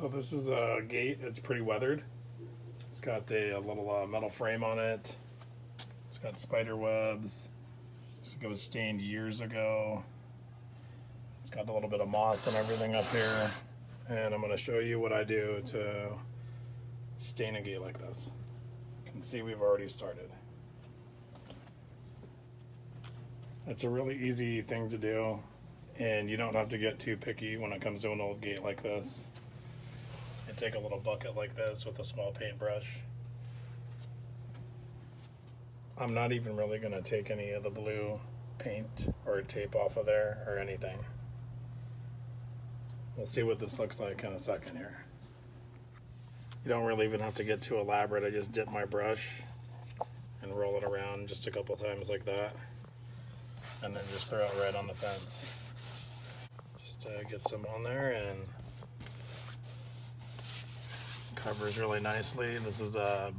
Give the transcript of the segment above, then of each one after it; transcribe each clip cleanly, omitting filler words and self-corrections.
So this is a gate. It's pretty weathered. It's got a little metal frame on it. It's got spider webs. It was stained years ago. It's got a little bit of moss and everything up here. And I'm going to show you what I do to stain a gate like this. You can see we've already started. It's a really easy thing to do, and you don't have to get too picky when it comes to an old gate like this. You take a little bucket like this with a small paintbrush. I'm not even really going to take any of the blue paint or tape off of there or anything. We'll see what this looks like in a second here. You don't really even have to get too elaborate. I just dip my brush and roll it around just a couple times like that, and then just throw it right on the fence. Just get some on there, and covers really nicely. This is I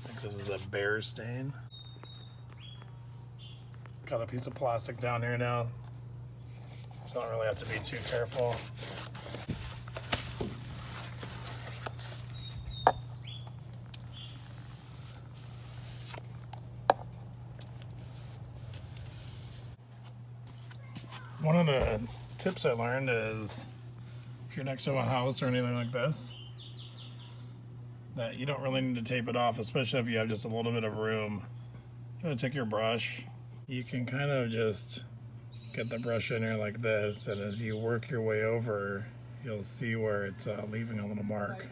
think this is a bear stain. Got a piece of plastic down here now, so I don't really have to be too careful. One of the tips I learned is if you're next to a house or anything like this, that you don't really need to tape it off, especially if you have just a little bit of room. You're gonna take your brush. You can kind of just get the brush in here like this, and as you work your way over, you'll see where it's leaving a little mark.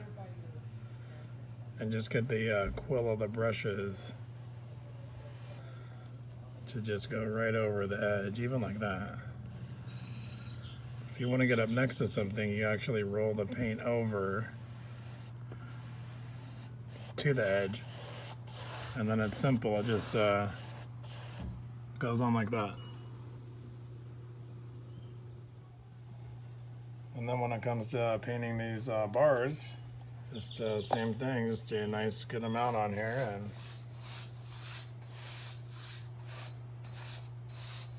And just get the quill of the brushes to just go right over the edge, even like that. If you want to get up next to something, you actually roll the paint over to the edge, and then it's simple. It just goes on like that. And then when it comes to painting these bars, just same thing, just do a nice good amount on here, and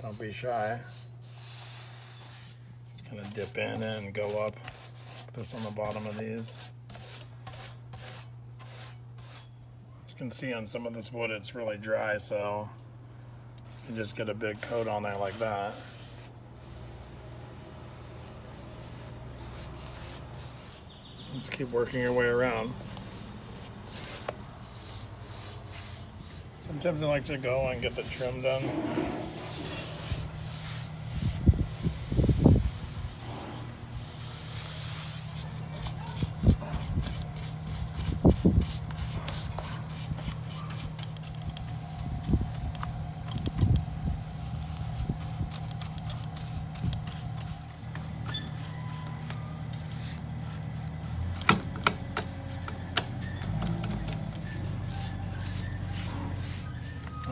don't be shy. Just gonna dip in and go up this on the bottom of these. You can see on some of this wood it's really dry, so you can just get a big coat on there like that. Just keep working your way around. Sometimes I like to go and get the trim done.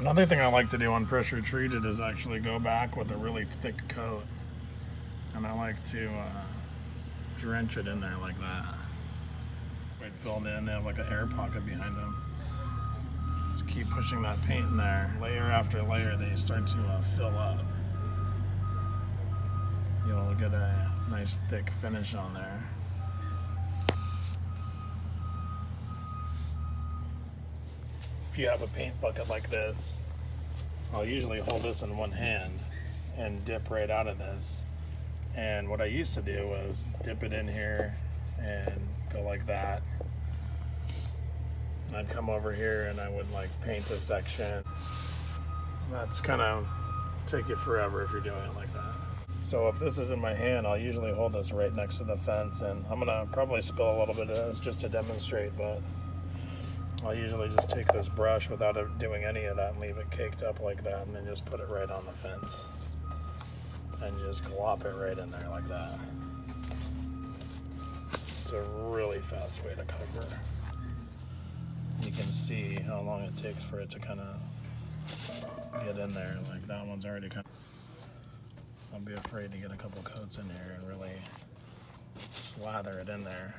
Another thing I like to do on pressure treated is actually go back with a really thick coat, and I like to drench it in there like that. Right, filled in, they have like an air pocket behind them. Just keep pushing that paint in there. Layer after layer, they start to fill up. You'll get a nice thick finish on there. If you have a paint bucket like this, I'll usually hold this in one hand and dip right out of this. And what I used to do was dip it in here and go like that. I'd come over here and I would like paint a section. That's kind of take you forever if you're doing it like that. So if this is in my hand, I'll usually hold this right next to the fence, and I'm gonna probably spill a little bit of this just to demonstrate, but I'll usually just take this brush without doing any of that and leave it caked up like that, and then just put it right on the fence and just glop it right in there like that. It's a really fast way to cover. You can see how long it takes for it to kind of get in there. Like that one's already kind of... Don't be afraid to get a couple coats in here and really slather it in there.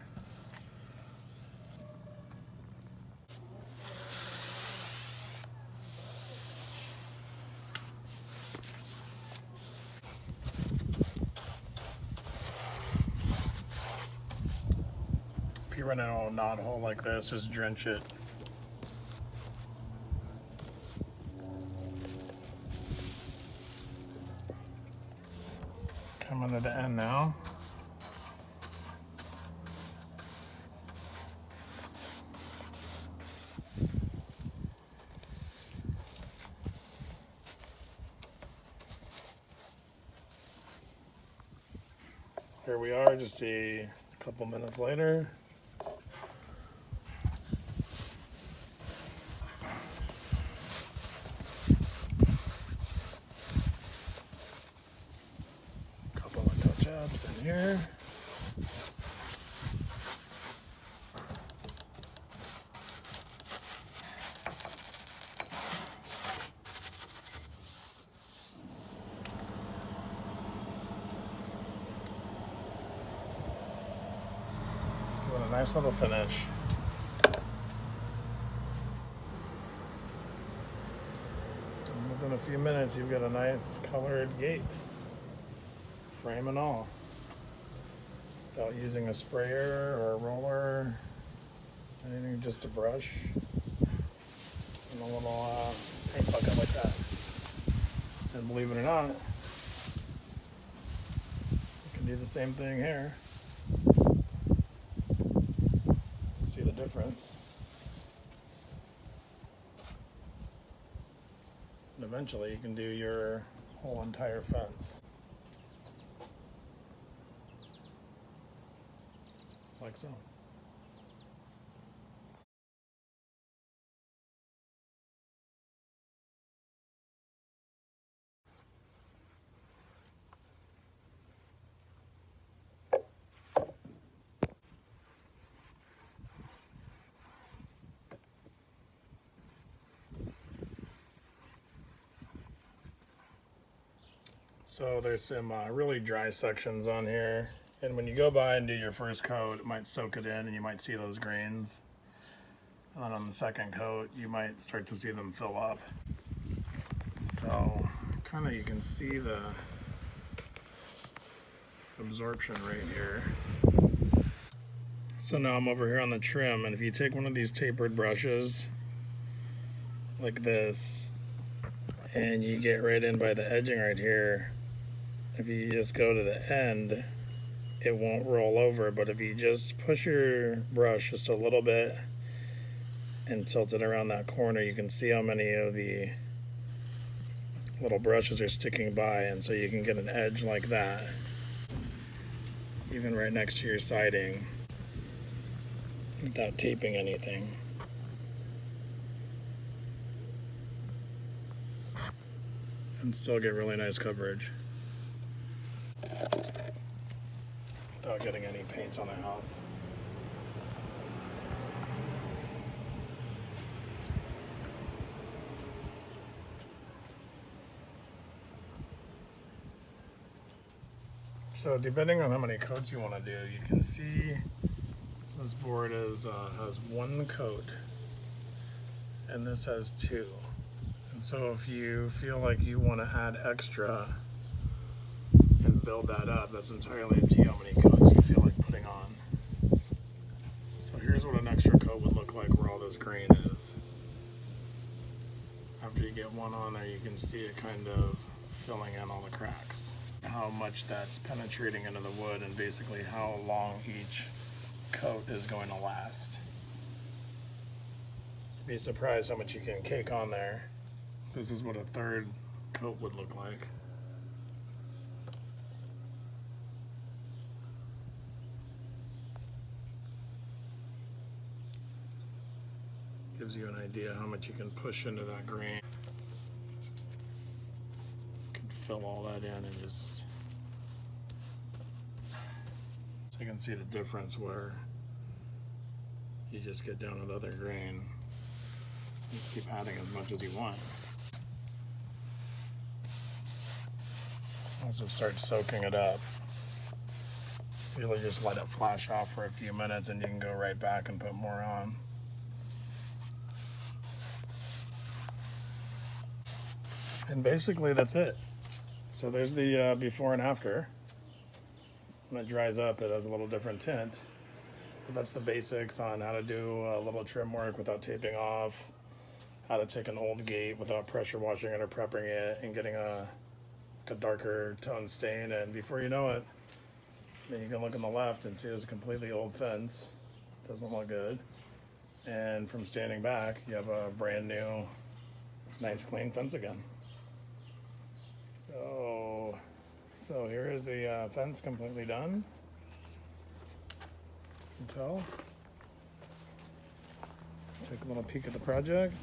you run into a knot hole like this, just drench it. Coming to the end now. Here we are, just a couple minutes later. Couple of touch-ups in here. Give it a nice little finish. And within a few minutes, you've got a nice colored gate, frame and all, without using a sprayer or a roller, anything, just a brush and a little paint bucket like that. And believe it or not, you can do the same thing here. See the difference. And eventually you can do your whole entire fence. Like so. So there's some really dry sections on here, and when you go by and do your first coat, it might soak it in and you might see those grains. And then on the second coat, you might start to see them fill up. So kind of you can see the absorption right here. So now I'm over here on the trim, and if you take one of these tapered brushes like this and you get right in by the edging right here, if you just go to the end, it won't roll over. But if you just push your brush just a little bit and tilt it around that corner, you can see how many of the little brushes are sticking by, and so you can get an edge like that, even right next to your siding, without taping anything. And still get really nice coverage without getting any paints on the house. So depending on how many coats you want to do, you can see this board has one coat and this has two. And so if you feel like you want to add extra and build that up, that's entirely up to you how many coats you feel like putting on. So here's what an extra coat would look like where all this grain is. After you get one on there, you can see it kind of filling in all the cracks. How much that's penetrating into the wood and basically how long each coat is going to last. You'd be surprised how much you can cake on there. This is what a third coat would look like. Gives you an idea how much you can push into that grain. You can fill all that in and just, so you can see the difference where you just get down with other grain. Just keep adding as much as you want. Also start soaking it up. Usually just let it flash off for a few minutes and you can go right back and put more on. And basically that's it. So there's the before and after. When it dries up, it has a little different tint. But that's the basics on how to do a little trim work without taping off, how to take an old gate without pressure washing it or prepping it and getting a darker tone stain. And before you know it, then you can look on the left and see there's a completely old fence. Doesn't look good. And from standing back, you have a brand new, nice clean fence again. So here is the fence completely done. You can tell. Take a little peek at the project.